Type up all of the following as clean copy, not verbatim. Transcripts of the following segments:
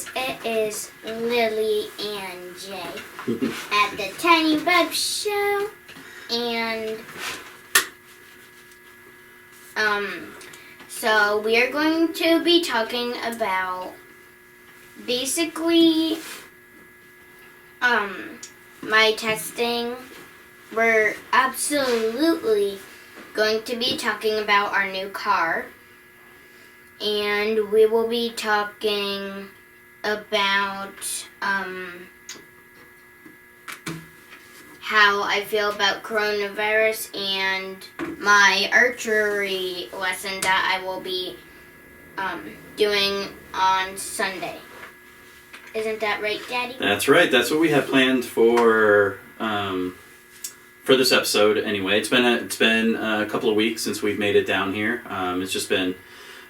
guys, it is Lily and Jay at the Tiny and Bubbs Show, and so we are going to be talking about basically my testing. We're absolutely going to be talking about our new car. And we will be talking about how I feel about coronavirus and my archery lesson that I will be doing on Sunday. Isn't that right, Daddy? That's right. That's what we have planned for this episode. Anyway, it's been a couple of weeks since we've made it down here. It's just been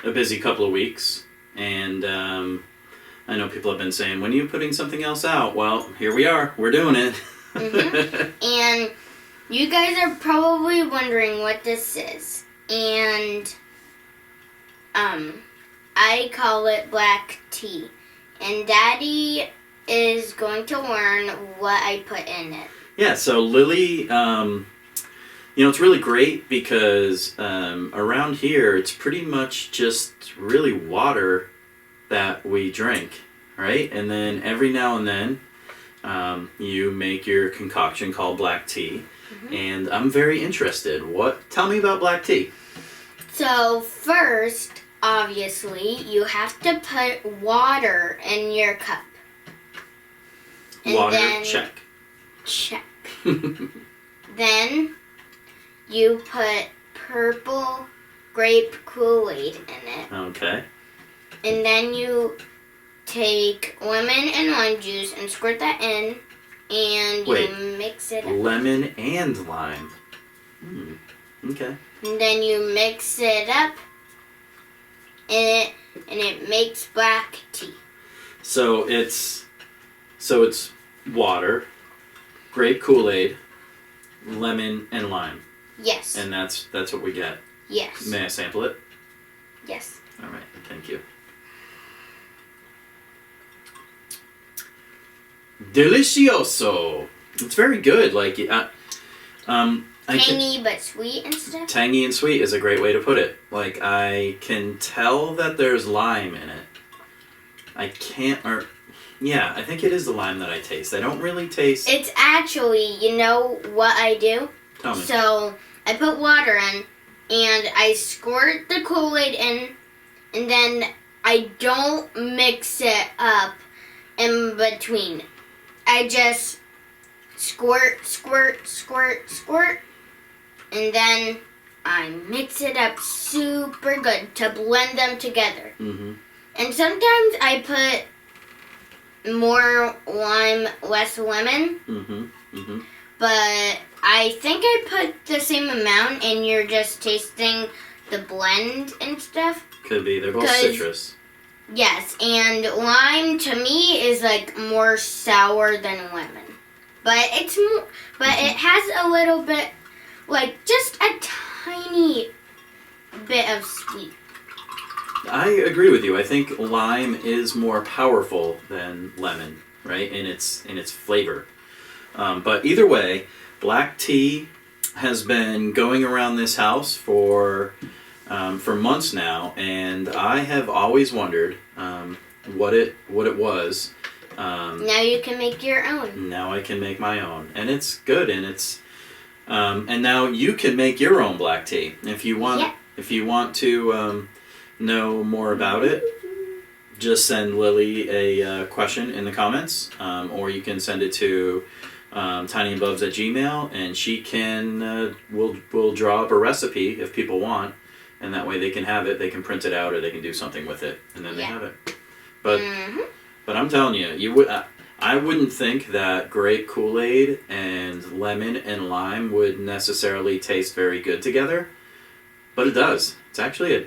a busy couple of weeks, and I know people have been saying, when are you putting something else out? Well, here we are. We're doing it. And you guys are probably wondering what this is. And I call it black tea. And Daddy is going to learn what I put in it. Yeah, so Lily... it's really great because around here it's pretty much just really water that we drink, right? And then every now and then you make your concoction called black tea, and I'm very interested. Tell me about black tea. So first, obviously, you have to put water in your cup. And water, then, check. Then you put purple grape Kool-Aid in it. Okay. And then you take lemon and lime juice and squirt that in, and you mix it up. Lemon and lime. Okay. And then you mix it up, and it makes black tea. So it's water, grape Kool-Aid, lemon, and lime. Yes. And that's what we get. Yes. May I sample it? Yes. All right. Thank you. Delicioso. It's very good. Tangy but sweet and stuff. Tangy and sweet is a great way to put it. I can tell that there's lime in it. I think it is the lime that I taste. I don't really taste... It's actually, you know what I do? Tell me. So, I put water in, and I squirt the Kool-Aid in, and then I don't mix it up in between. I just squirt, squirt, squirt, squirt, and then I mix it up super good to blend them together. Mm-hmm. And sometimes I put more lime, less lemon. Mm-hmm. Mm-hmm. But I think I put the same amount, and you're just tasting the blend and stuff. Could be. They're both citrus. Yes, and lime to me is more sour than lemon. But it's more. But it has a little bit, just a tiny bit of sweet. I agree with you. I think lime is more powerful than lemon, right? In its flavor. But either way, black tea has been going around this house for months now, and I have always wondered what it was. Now you can make your own. Now I can make my own, and it's good, and it's and now you can make your own black tea if you want. Yeah. If you want to know more about it, just send Lily a question in the comments, or you can send it to tinyandbubbs@gmail.com, and she can we'll draw up a recipe if people want, and that way they can have it. They can print it out, or they can do something with it, and then they have it. But I'm telling you, I wouldn't think that grape Kool-Aid and lemon and lime would necessarily taste very good together, but it does. It's actually a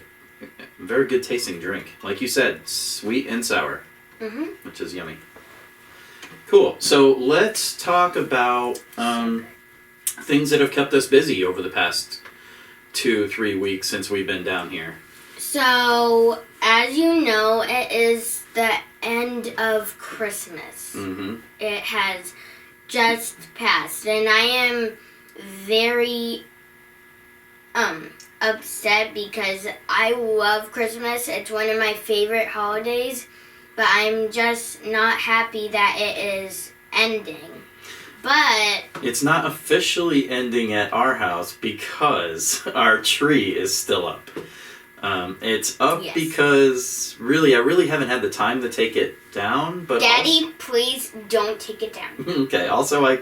very good tasting drink. Like you said, sweet and sour, which is yummy. Cool. So let's talk about things that have kept us busy over the past 2-3 weeks since we've been down here. So, as you know, it is the end of Christmas. Mm-hmm. It has just passed, and I am very upset because I love Christmas. It's one of my favorite holidays, but I'm just not happy that it is ending. But it's not officially ending at our house because our tree is still up. It's up because I really haven't had the time to take it down. But Daddy, please don't take it down. Okay. Also, I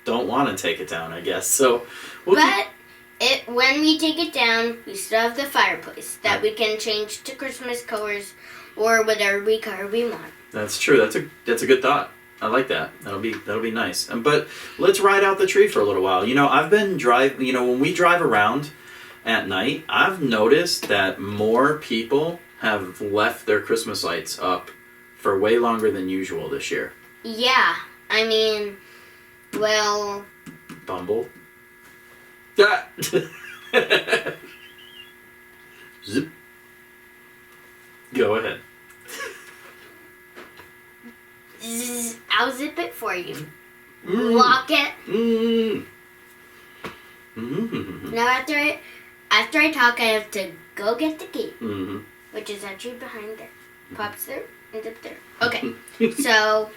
don't want to take it down, I guess. So, when we take it down, we still have the fireplace that we can change to Christmas colors or whatever color we want. That's true. That's a good thought. I like that. That'll be nice. But let's ride out the tree for a little while. I've been when we drive around at night, I've noticed that more people have left their Christmas lights up for way longer than usual this year. Yeah. I mean, well... Bumble. Ah! Zip. Go ahead. I'll zip it for you. Lock it. Now after I talk, I have to go get the key, which is actually behind there. Pops there and up there. Okay, so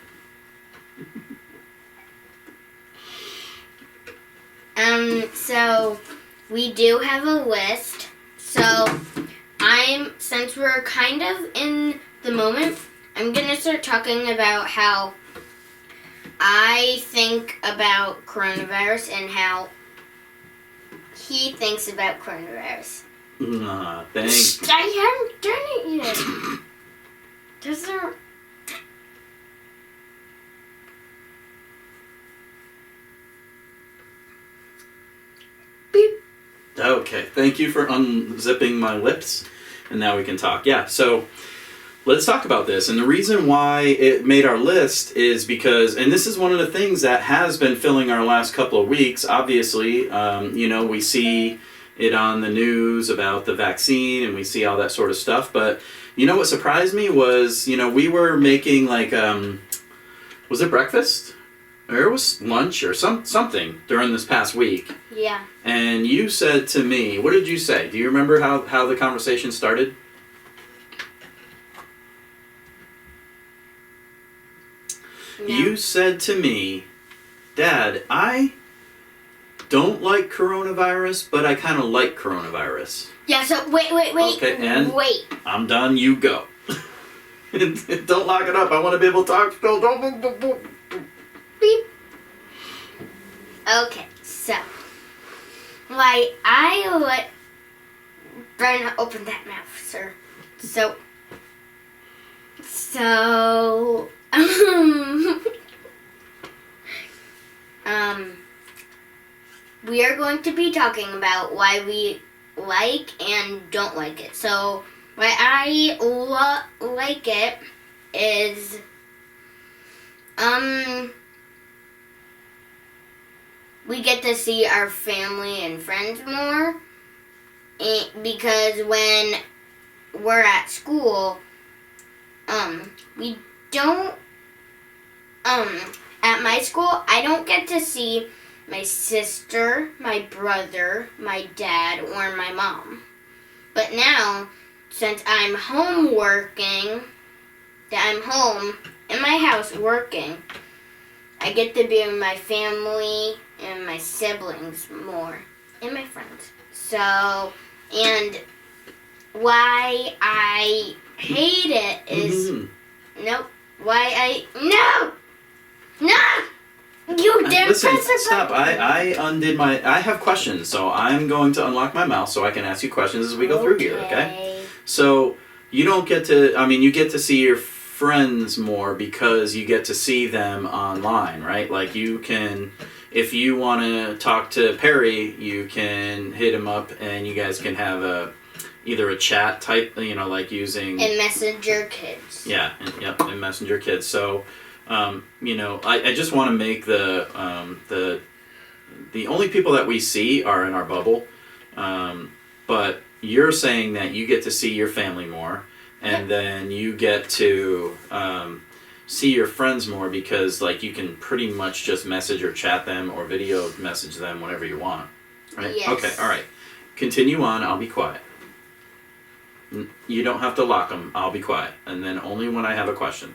so we do have a list. So since we're kind of in the moment, I'm going to start talking about how I think about coronavirus and how he thinks about coronavirus. Thanks. I haven't done it yet. Doesn't... Beep. Okay, thank you for unzipping my lips, and now we can talk. Yeah, so... let's talk about this. And the reason why it made our list is because, and this is one of the things that has been filling our last couple of weeks, obviously, we see it on the news about the vaccine and we see all that sort of stuff. But what surprised me was, we were making was it breakfast? Or it was lunch or something during this past week. Yeah. And you said to me, what did you say? Do you remember how the conversation started? No. You said to me, Dad, I don't like coronavirus, but I kind of like coronavirus. Yeah, so wait. Okay, and I'm done, you go. Don't lock it up, I want to be able to talk still. Beep. Okay, so, Brian, open that mouth, sir. So, we are going to be talking about why we like and don't like it. So, why I like it is, we get to see our family and friends more, because when we're at school, we don't, at my school, I don't get to see my sister, my brother, my dad, or my mom. But now, since I'm home working, I'm home in my house working, I get to be with my family and my siblings more, and my friends. So, and why I hate it is, no! You didn't listen, press the stop. button. I have questions, so I'm going to unlock my mouth so I can ask you questions as we go through here, okay? So, you don't get to, you get to see your friends more because you get to see them online, right? Like you can, if you want to talk to Perry, you can hit him up and you guys can have either a chat type, like using... And Messenger Kids. Yeah, and Messenger Kids. So, I just want to make the only people that we see are in our bubble. But you're saying that you get to see your family more. and then you get to see your friends more because like you can pretty much just message or chat them or video message them whenever you want, right? Yes. Okay, all right. Continue on. I'll be quiet. You don't have to lock them. I'll be quiet, and then only when I have a question.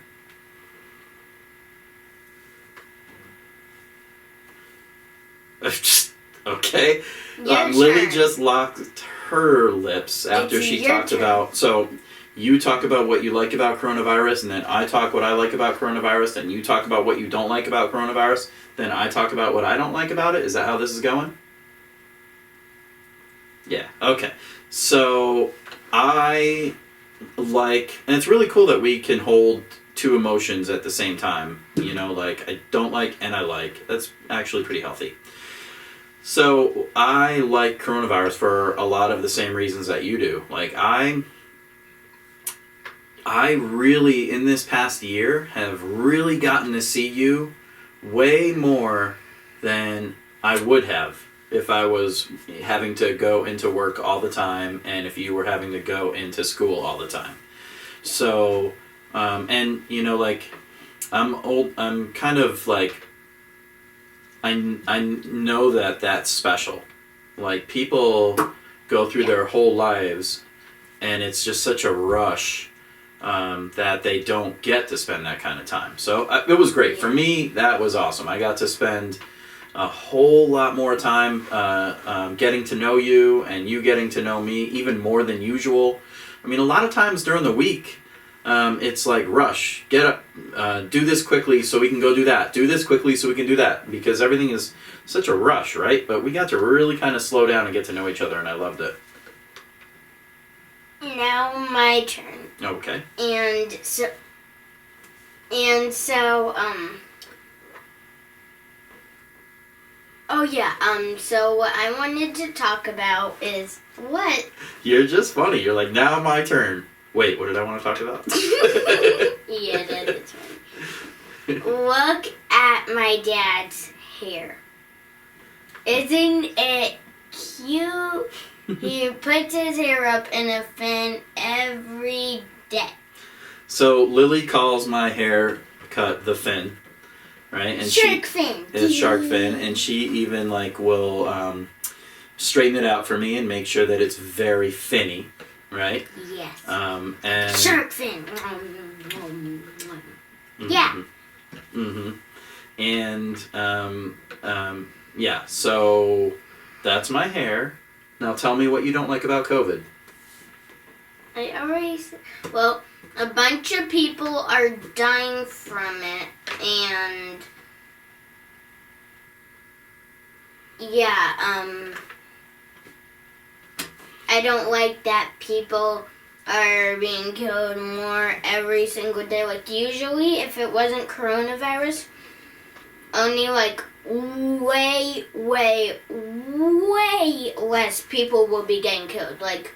Okay. Lily just locked her lips after she talked about. So you talk about what you like about coronavirus, and then I talk what I like about coronavirus, and you talk about what you don't like about coronavirus, then I talk about what I don't like about it. Is that how this is going? Yeah. Okay. So I like, and it's really cool that we can hold two emotions at the same time. You know, like I don't like and I like. That's actually pretty healthy. So I like coronavirus for a lot of the same reasons that you do. Like I really, in this past year, have really gotten to see you way more than I would have if I was having to go into work all the time and if you were having to go into school all the time. So, and you know, like I'm kind of like, I know that that's special. Like people go through their whole lives and it's just such a rush that they don't get to spend that kind of time. So it was great. For me, that was awesome. I got to spend a whole lot more time getting to know you and you getting to know me even more than usual. I mean, a lot of times during the week, it's like rush, get up, do this quickly so we can go do that, do this quickly so we can do that, because everything is such a rush, right? But we got to really kind of slow down and get to know each other, and I loved it. Now my turn. Okay. And so oh yeah, so what I wanted to talk about is what? You're just funny. You're like, now my turn. Wait, what did I want to talk about? Yeah, that's funny. Look at my dad's hair. Isn't it cute? He puts his hair up in a fin every day. So Lily calls my haircut the fin, right? And shark fin. It's shark fin, and she even like will straighten it out for me and make sure that it's very finny, right? Yes. And shark fin. Yeah. Mm-hmm. And yeah. So that's my hair. Now tell me what you don't like about COVID. I already said, well, a bunch of people are dying from it, and yeah, I don't like that people are being killed more every single day. Like usually, if it wasn't coronavirus, only like way less people will be getting killed. Like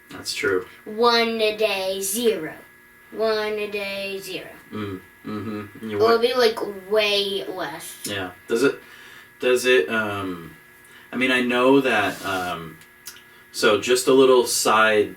that's true. 1 a day, 0. 1 a day, 0. Mm-hmm. It will be like way less. Yeah. Does it I mean, I know that so just a little side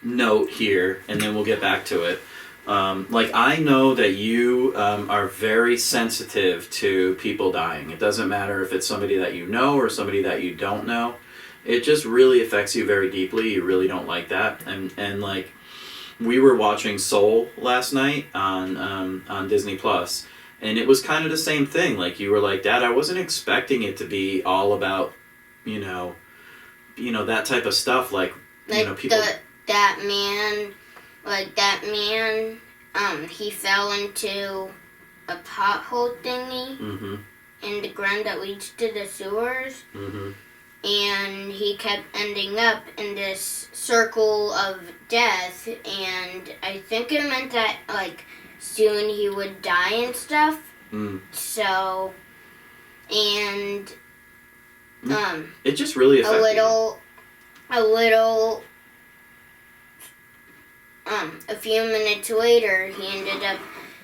note here, and then we'll get back to it. Like I know that you are very sensitive to people dying. It doesn't matter if it's somebody that you know or somebody that you don't know. It just really affects you very deeply. You really don't like that. And like we were watching Soul last night on Disney Plus, and it was kind of the same thing. Like you were like, Dad, I wasn't expecting it to be all about, you know that type of stuff. Like you know, people. That man, he fell into a pothole thingy in the ground that leads to the sewers. Mm-hmm. And he kept ending up in this circle of death, and I think it meant that, like, soon he would die and stuff. So, and, it just really affected a few minutes later, he ended up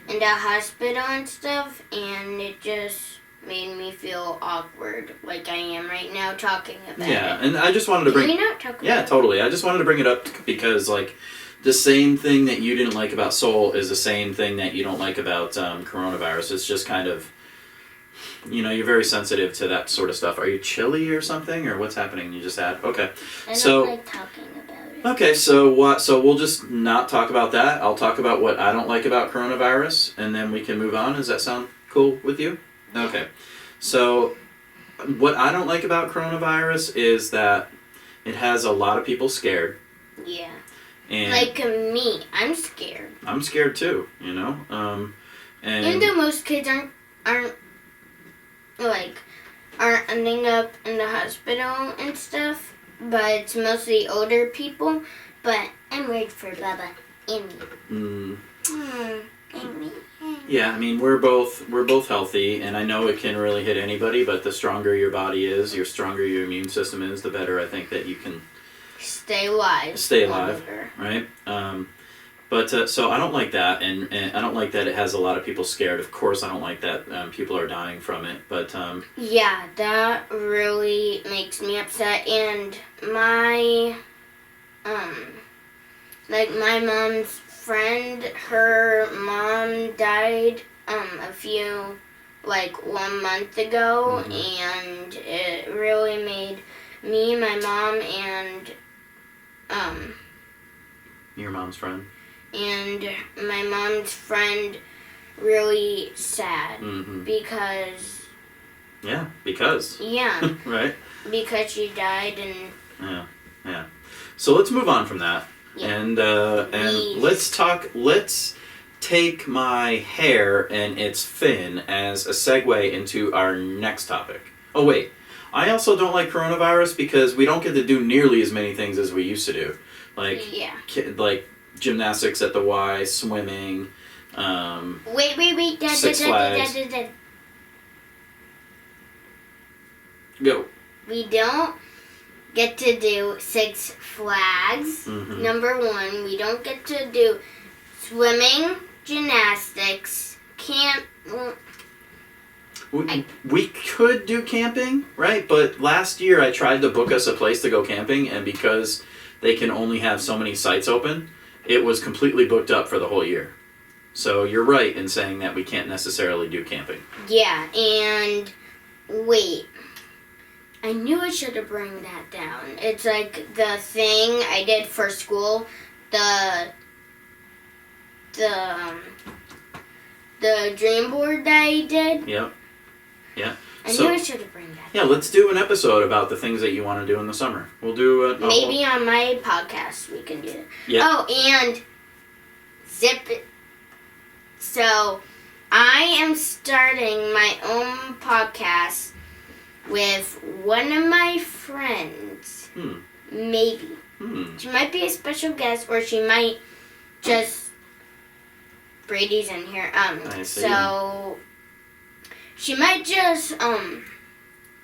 in the hospital and stuff, and it just made me feel awkward, like I am right now talking about Yeah, it. and I just wanted to bring... Can we not talk about Yeah, totally. I just wanted to bring it up because, like, the same thing that you didn't like about Soul is the same thing that you don't like about coronavirus. It's just kind of, you're very sensitive to that sort of stuff. Are you chilly or something, or what's happening? You just had... Okay. I So... don't like talking about it. Okay, so we'll just not talk about that. I'll talk about what I don't like about coronavirus, and then we can move on. Does that sound cool with you? Okay. So, what I don't like about coronavirus is that it has a lot of people scared. Yeah. And like me, I'm scared. I'm scared too, and Even though most kids aren't ending up in the hospital and stuff, but it's mostly older people. But I'm worried for Baba and me. And me. Yeah, I mean we're both healthy, and I know it can really hit anybody. But the stronger your body is, the stronger your immune system is, the better I think that you can stay alive. Longer. Right? So I don't like that, and I don't like that it has a lot of people scared. Of course, I don't like that people are dying from it. But yeah, that really makes me upset. And my my mom's friend, her mom died 1 month ago, and it really made me, my mom, and your mom's friend. And my mom's friend really sad because... Yeah, because. Yeah. Right? Because she died and... Yeah. So let's move on from that. Yeah. And let's take my hair and its fin as a segue into our next topic. Oh, wait. I also don't like coronavirus because we don't get to do nearly as many things as we used to do. Like gymnastics at the Y, swimming, Wait. Six Flags. Go. We don't get to do Six Flags. Number 1, we don't get to do swimming, gymnastics, We could do camping, right? But last year I tried to book us a place to go camping, and because they can only have so many sites open, it was completely booked up for the whole year. So you're right in saying that we can't necessarily do camping. Yeah, and wait. I knew I should have brought that down. It's like the thing I did for school, the dream board that I did. Yep. Yeah. I knew I should have brought that down. Yeah, let's do an episode about the things that you want to do in the summer. We'll do maybe on my podcast we can do it. Yeah. Oh, and zip it. So, I am starting my own podcast with one of my friends. Maybe. She might be a special guest, or she might just... Brady's in here. I see. So, she might just, in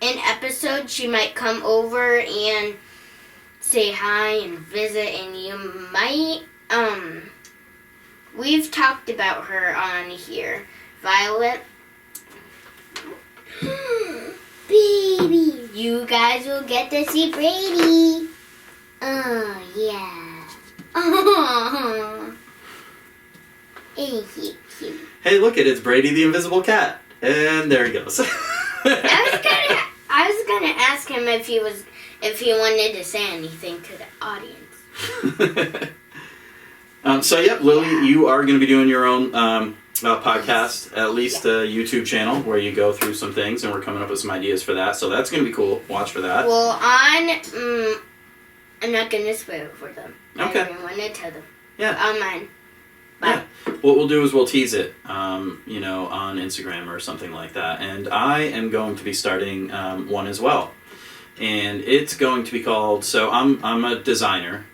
episode, she might come over and say hi and visit, and you might, we've talked about her on here. Violet. Baby, you guys will get to see Brady. Oh, yeah. Oh, ain't he cute? Hey, look it's Brady the Invisible Cat. And there he goes. I was gonna ask him if he wanted to say anything to the audience. Lily, you are going to be doing your own podcast, at least a YouTube channel where you go through some things, and we're coming up with some ideas for that. So that's going to be cool. Watch for that. Well, I'm not gonna spoil it for them. Okay. I don't want to tell them. Yeah. On mine. Bye. Yeah. What we'll do is we'll tease it, on Instagram or something like that. And I am going to be starting one as well, and it's going to be called. So I'm a designer,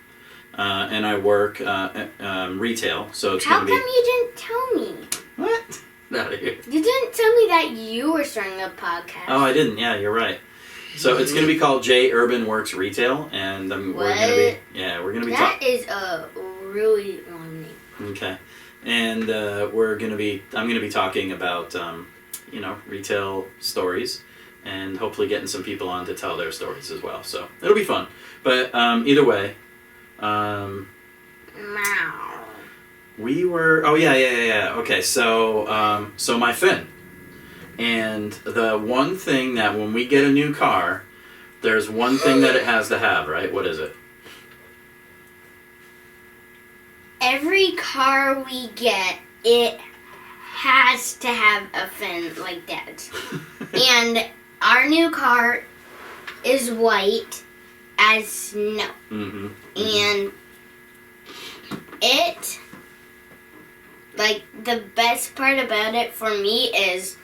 and I work retail. So it's How going to be. come you didn't tell me? What? Out of here. You didn't tell me that you were starting a podcast. Oh, I didn't. Yeah, you're right. So it's going to be called J Urban Works Retail, and we're going to be That is a really long name. Okay, and I'm going to be talking about retail stories, and hopefully getting some people on to tell their stories as well. So it'll be fun. But either way, we were. Oh yeah. Okay, so my fin, and the one thing that when we get a new car, there's one thing that it has to have, right? What is it? Every car we get, it has to have a fin like Dad's. And our new car is white as snow. Mm-hmm. And it, like, the best part about it for me is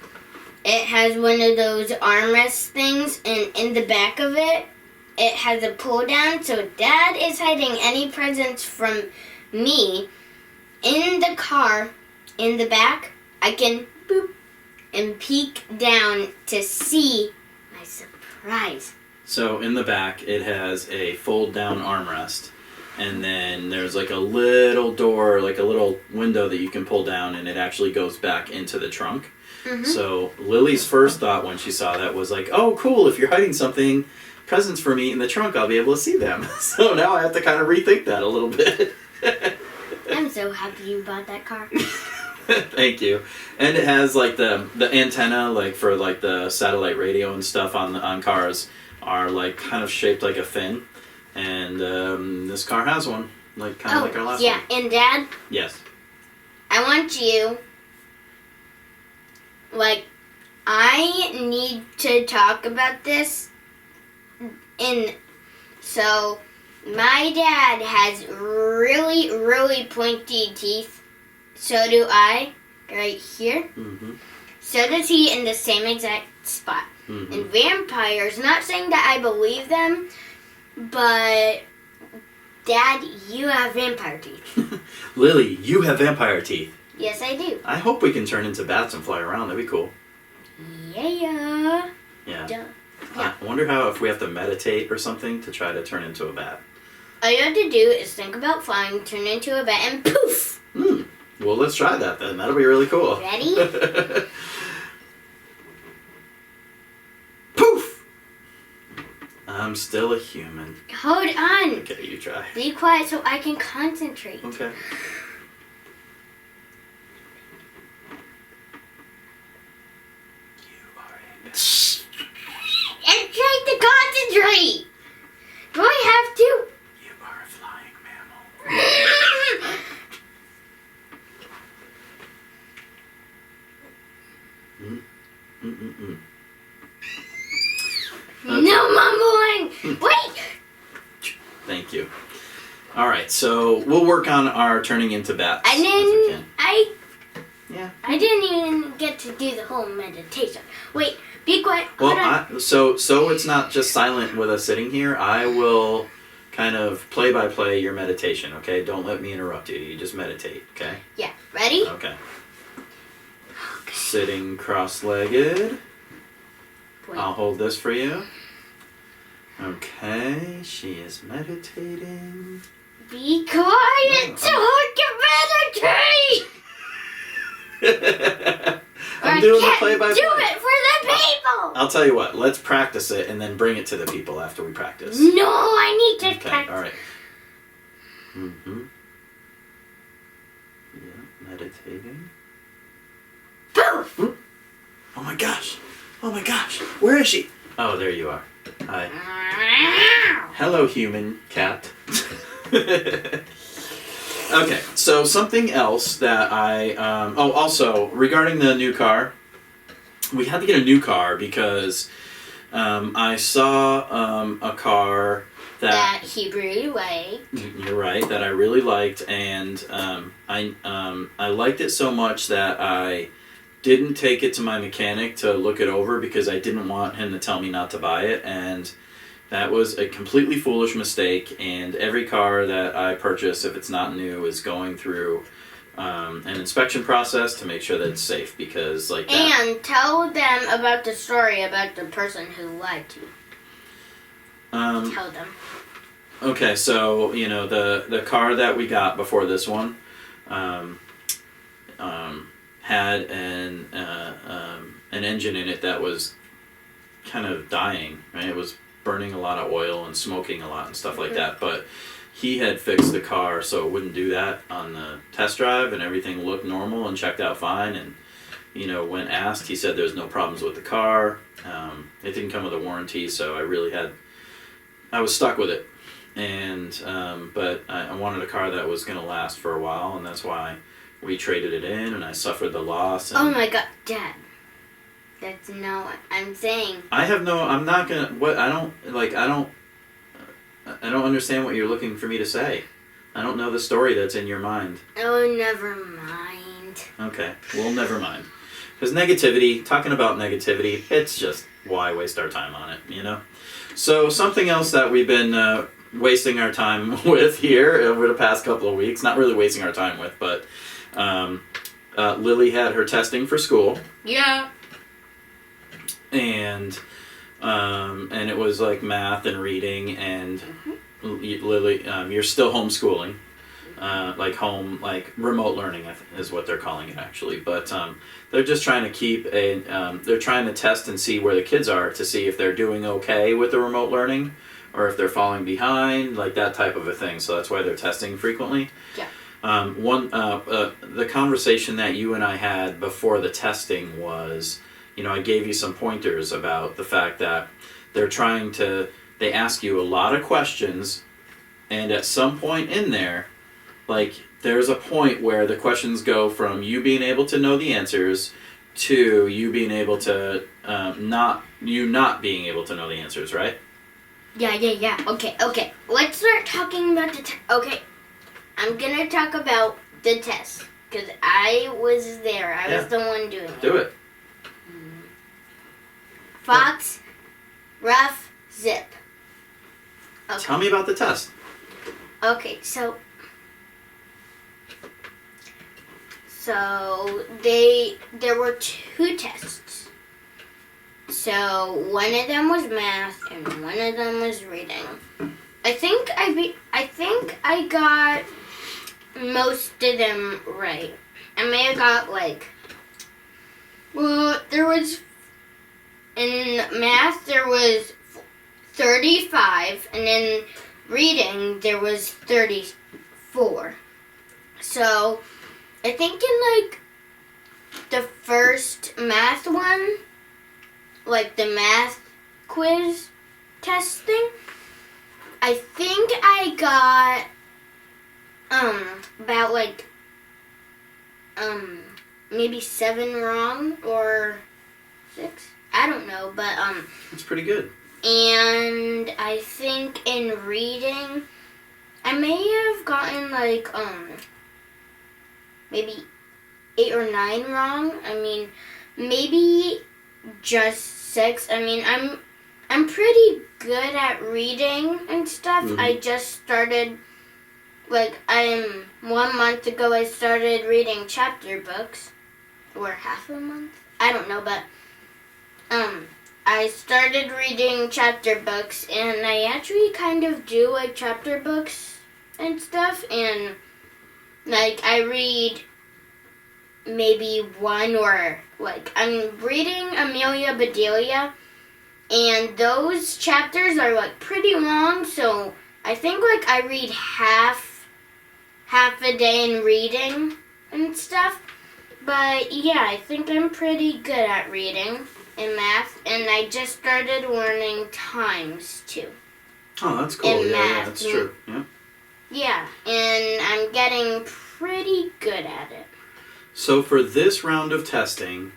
it has one of those armrest things, and in the back of it, it has a pull down, so Dad is hiding any presents from me. In the car, in the back, I can boop and peek down to see my surprise. So in the back, it has a fold-down armrest, and then there's like a little door, like a little window that you can pull down, and it actually goes back into the trunk. Mm-hmm. So Lily's first thought when she saw that was like, oh, cool, if you're hiding something, presents for me in the trunk, I'll be able to see them. So now I have to kind of rethink that a little bit. I'm so happy you bought that car. Thank you. And it has like the antenna, like for like the satellite radio and stuff on cars are like kind of shaped like a fin, and this car has one, like kind of like our last one. Yeah, and Dad, Yes. I want you, like, I need to talk about this, and so my dad has really, really pointy teeth. So do I, right here. Mm-hmm. So does he in the same exact spot. Mm-hmm. And vampires, not saying that I believe them, but Dad, you have vampire teeth. Lily, you have vampire teeth. Yes, I do. I hope we can turn into bats and fly around. That'd be cool. Yeah. Yeah. Duh. I wonder if we have to meditate or something to try to turn into a bat. All you have to do is think about flying, turn into a bat, and poof! Well, let's try that then. That'll be really cool. Ready? Poof! I'm still a human. Hold on. Okay, you try. Be quiet so I can concentrate. Okay. You are a bat. I'm trying to concentrate. Do I have to? You are a flying mammal. Okay. No mumbling. Wait. Thank you. All right, so we'll work on our turning into bats. I as we didn't. can. Yeah. I didn't even get to do the whole meditation. Wait. Be quiet. Well, Hold on. so it's not just silent with us sitting here. I will kind of play by play your meditation. Okay, don't let me interrupt you. You just meditate. Okay. Yeah. Ready? Okay. Sitting cross-legged. Wait. I'll hold this for you. Okay, she is meditating. Be quiet so I can meditate. I'm doing the I play can't by do play. it for the people. I'll tell you what. Let's practice it and then bring it to the people after we practice. No, I need to Okay. practice. All right. Mm-hmm. Yeah, meditating. Poof. Oh my gosh! Oh my gosh! Where is she? Oh, there you are. Hi. Hello, human cat. Okay, so something else that I also regarding the new car, we had to get a new car because I saw a car That Hebrew way. You're right, that I really liked, and I liked it so much that I didn't take it to my mechanic to look it over because I didn't want him to tell me not to buy it, and that was a completely foolish mistake. And every car that I purchase, if it's not new, is going through an inspection process to make sure that it's safe, because like that. And tell them about the story about the person who lied to you. Tell them. Okay, so the car that we got before this one an engine in it that was kind of dying, right? It was burning a lot of oil and smoking a lot and stuff like that, but he had fixed the car so it wouldn't do that on the test drive, and everything looked normal and checked out fine. And when asked, he said there's no problems with the car. It didn't come with a warranty, so I was stuck with it. And but I wanted a car that was going to last for a while, and that's why we traded it in, and I suffered the loss. And oh my God, Dad. That's not what I'm saying. I'm not gonna. What I don't understand what you're looking for me to say. I don't know the story that's in your mind. Oh, never mind. Okay, well, never mind. Because talking about negativity, it's just why waste our time on it, So something else that we've been wasting our time with here over the past couple of weeks, not really wasting our time with, but Lily had her testing for school. Yeah. And it was like math and reading, and Lily, you're still homeschooling, like remote learning is what they're calling it actually. But they're just trying to they're trying to test and see where the kids are to see if they're doing okay with the remote learning, or if they're falling behind, like that type of a thing. So that's why they're testing frequently. Yeah. The conversation that you and I had before the testing was, I gave you some pointers about the fact that they ask you a lot of questions, and at some point in there, like, there's a point where the questions go from you being able to know the answers to you being able to not being able to know the answers, right? Yeah. Okay. Let's start talking about the test. Okay. I'm gonna talk about the test, because I was there. I was the one doing it. Do it. Fox, rough, zip. Okay. Tell me about the test. Okay, so there were 2 tests. So one of them was math and one of them was reading. I think I got most of them right. I may have got there was, in math there was 35, and in reading there was 34. So I think in the first math one, the math quiz test thing, I think I got about maybe 7 wrong or 6. I don't know, but That's pretty good. And I think in reading, I may have gotten maybe 8 or 9 wrong. I mean, maybe just 6. I mean, I'm pretty good at reading and stuff. Mm-hmm. I just started 1 month ago. I started reading chapter books, or half a month. I don't know, but I started reading chapter books, and I actually kind of do chapter books and stuff, and I read maybe one, or I'm reading Amelia Bedelia, and those chapters are pretty long, so I think I read half a day in reading and stuff. But yeah, I think I'm pretty good at reading and math, and I just started learning times too. Oh, that's cool. In Yeah, math. that's true. Yeah. Yeah, and I'm getting pretty good at it. So for this round of testing,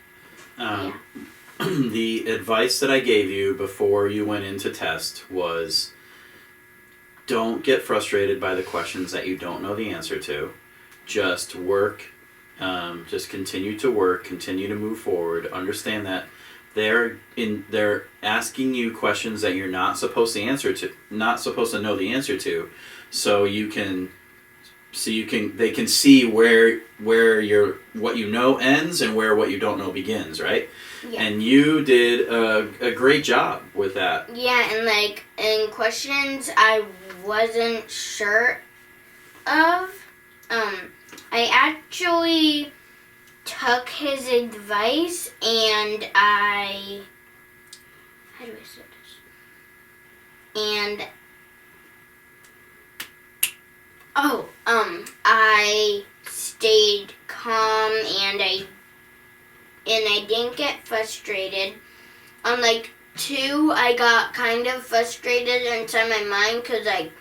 the advice that I gave you before you went into test was, don't get frustrated by the questions that you don't know the answer to. Just work. Just continue to work. Continue to move forward. Understand that they're asking you questions that you're not supposed to know the answer to, so they can see where what you know ends and where what you don't know begins, right? Yeah. And you did a great job with that. Yeah, and in questions I wasn't sure of, I actually took his advice and how do I say this? And I stayed calm and I didn't get frustrated. On like 2, I got kind of frustrated inside my mind because like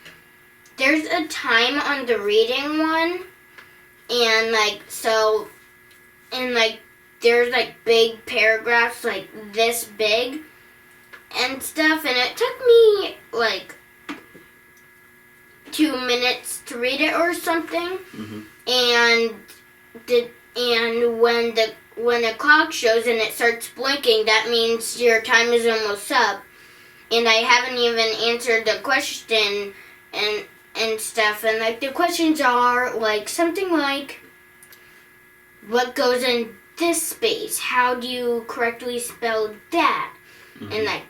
there's a time on the reading one, and there's like big paragraphs like this big and stuff, and it took me like 2 minutes to read it or something. Mm-hmm. And when the clock shows and it starts blinking, that means your time is almost up. And I haven't even answered the question and stuff. And like the questions are like something like, what goes in this space? How do you correctly spell that? Mm-hmm. And like,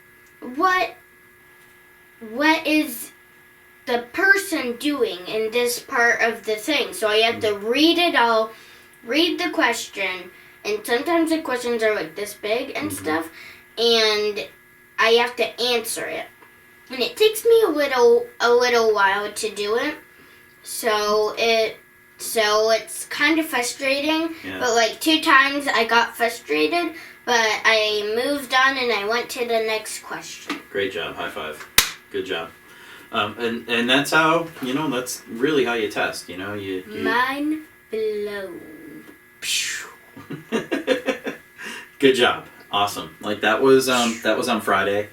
what is the person doing in this part of the thing? So I have to read it all, read the question, and sometimes the questions are like this big and Mm-hmm. stuff, and I have to answer it. And it takes me a little while to do it. So it's kind of frustrating. Yeah. But like 2 times I got frustrated, but I moved on and I went to the next question. Great job. High five. Good job. And that's how, that's really how you test, you Mind blown. Good job. Awesome. Like that was on Friday,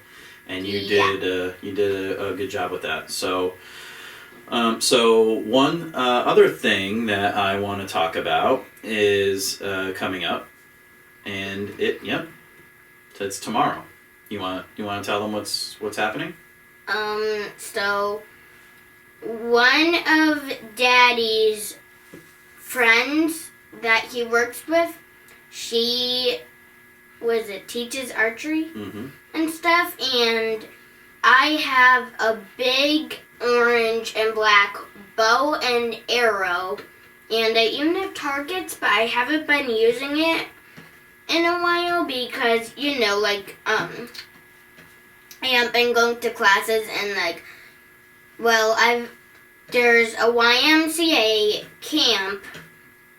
and you did a good job with that. So one other thing that I want to talk about is coming up, and it's tomorrow. You want to tell them what's happening? So one of Daddy's friends that he works with, she teaches archery Mm-hmm. and stuff, and I have a big orange and black bow and arrow, and I even have targets, but I haven't been using it in a while because, I haven't been going to classes and there's a YMCA camp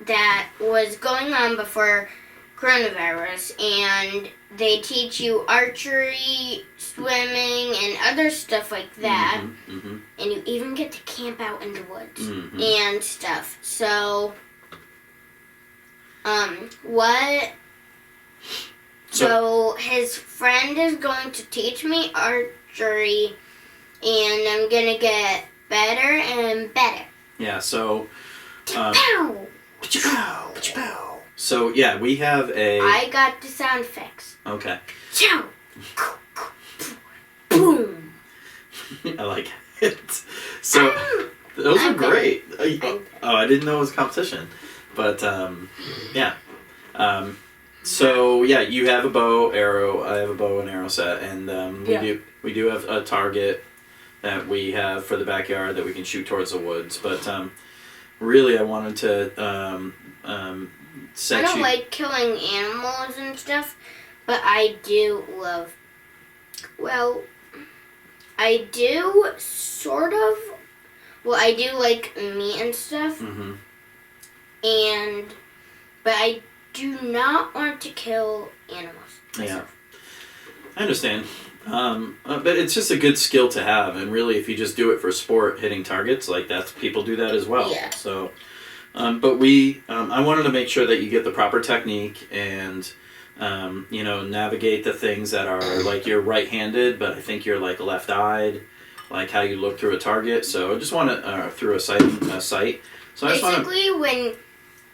that was going on before coronavirus, and they teach you archery, swimming, and other stuff like that. Mm-hmm. Mm-hmm. And you even get to camp out in the woods Mm-hmm. and stuff. So, So his friend is going to teach me archery, and I'm gonna get better and better. Yeah. So. Pow! So yeah, we have a. I got the sound effects. Okay. Chow! Boom! I like it. So those are great. I didn't know it was a competition, but yeah. So yeah, you have a bow, arrow. I have a bow and arrow set, and we do have a target that we have for the backyard that we can shoot towards the woods. But really, I wanted to set I don't like killing animals and stuff, but I do love. Well, I do sort of. Well, I do like meat and stuff, Mm-hmm. but I do not want to kill animals myself. Yeah, I understand. But it's just a good skill to have, and really, if you just do it for sport, hitting targets, like people do that as well. Yeah. So, but I wanted to make sure that you get the proper technique and, navigate the things that are like you're right-handed, but I think you're like left-eyed, like how you look through a target. So I just want to through a sight. So I just want to. Basically,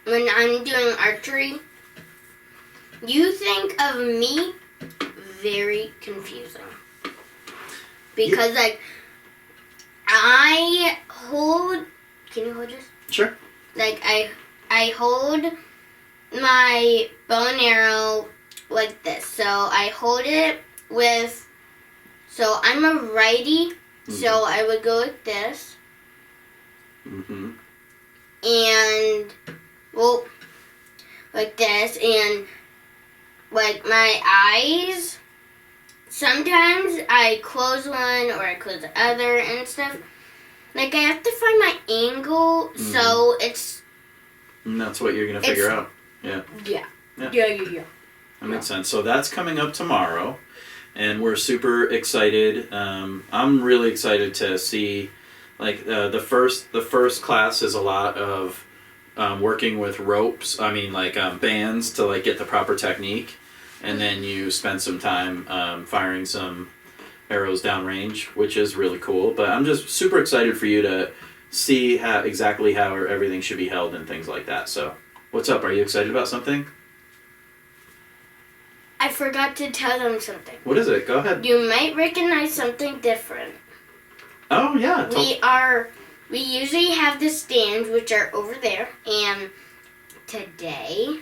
when I'm doing archery, you think of me very confusing. Because, I hold... Can you hold this? Sure. I hold my bow and arrow like this. So, I hold it with... So, I'm a righty, so I would go like this. Mm-hmm. And, like this, and like my eyes, sometimes I close one or I close the other and stuff. Like I have to find my angle, so it's... And that's what you're going to figure out. Yeah. Yeah. Yeah. That makes sense. So that's coming up tomorrow, and we're super excited. I'm really excited to see, like the first class is a lot of working with ropes. I mean, like bands to like get the proper technique, and then you spend some time firing some arrows downrange, which is really cool. But I'm just super excited for you to see exactly how everything should be held and things like that. So, what's up? Are you excited about something? I forgot to tell them something. What is it? Go ahead. You might recognize something different. Oh, yeah. We usually have the stands, which are over there, and today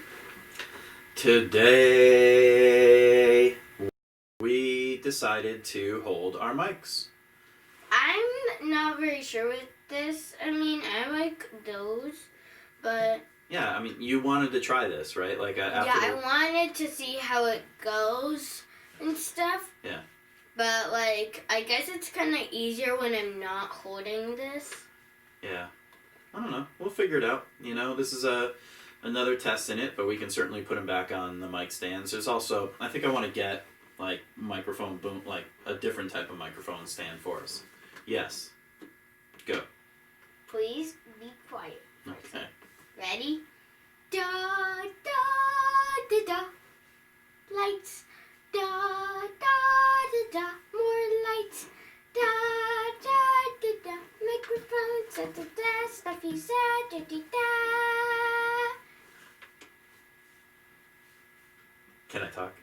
we decided to hold our mics. I'm not very sure with this. I mean, I like those, but... Yeah, I mean, you wanted to try this, right? Like I wanted to see how it goes and stuff. Yeah. But, like, I guess it's kind of easier when I'm not holding this. Yeah. I don't know. We'll figure it out. You know, this is another test in it, but we can certainly put them back on the mic stands. There's also, I think I want to get, like, microphone boom, like, a different type of microphone stand for us. Yes. Go. Please be quiet. Okay. Ready? Da, da, da, da. Lights. Da, da, da, da. More lights. Da, da, da, da. Microphones. Da, da, da. Stuffy sad. Da, da, da. Can I talk?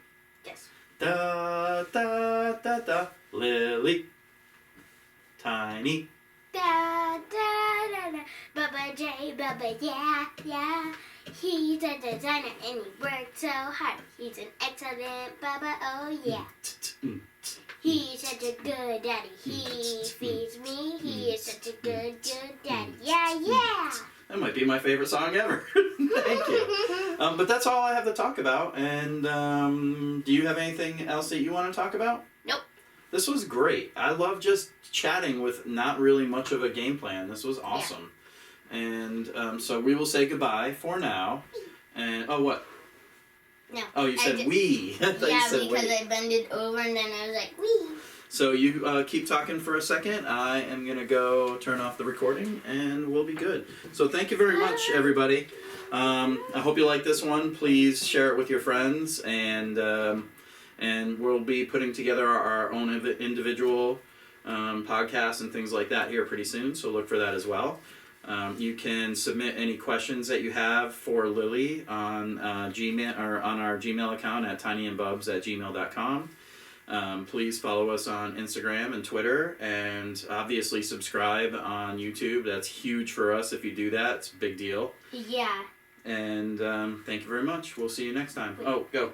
Yes. Da, da, da, da. Lily. Tiny. Da, da, da, da. Bubba J, Bubba, yeah. He's a designer and he worked so hard. He's an excellent Bubba, oh yeah. He's such a good daddy. He feeds me. He is such a good daddy. Yeah. That might be my favorite song ever. Thank you. But that's all I have to talk about. And do you have anything else that you want to talk about? Nope. This was great. I love just chatting with not really much of a game plan. This was awesome. Yeah. And so we will say goodbye for now. And what? No. Oh, you said we. Yeah, because I bended over and then I was like, we. So you keep talking for a second. I am going to go turn off the recording and we'll be good. So thank you very much, everybody. I hope you like this one. Please share it with your friends, and we'll be putting together our own individual podcasts and things like that here pretty soon, so look for that as well. You can submit any questions that you have for Lily on Gmail, or on our Gmail account at tinyandbubbs@gmail.com. Please follow us on Instagram and Twitter, and obviously subscribe on YouTube. That's huge for us if you do that. It's a big deal. Yeah. And thank you very much. We'll see you next time. Oh, go.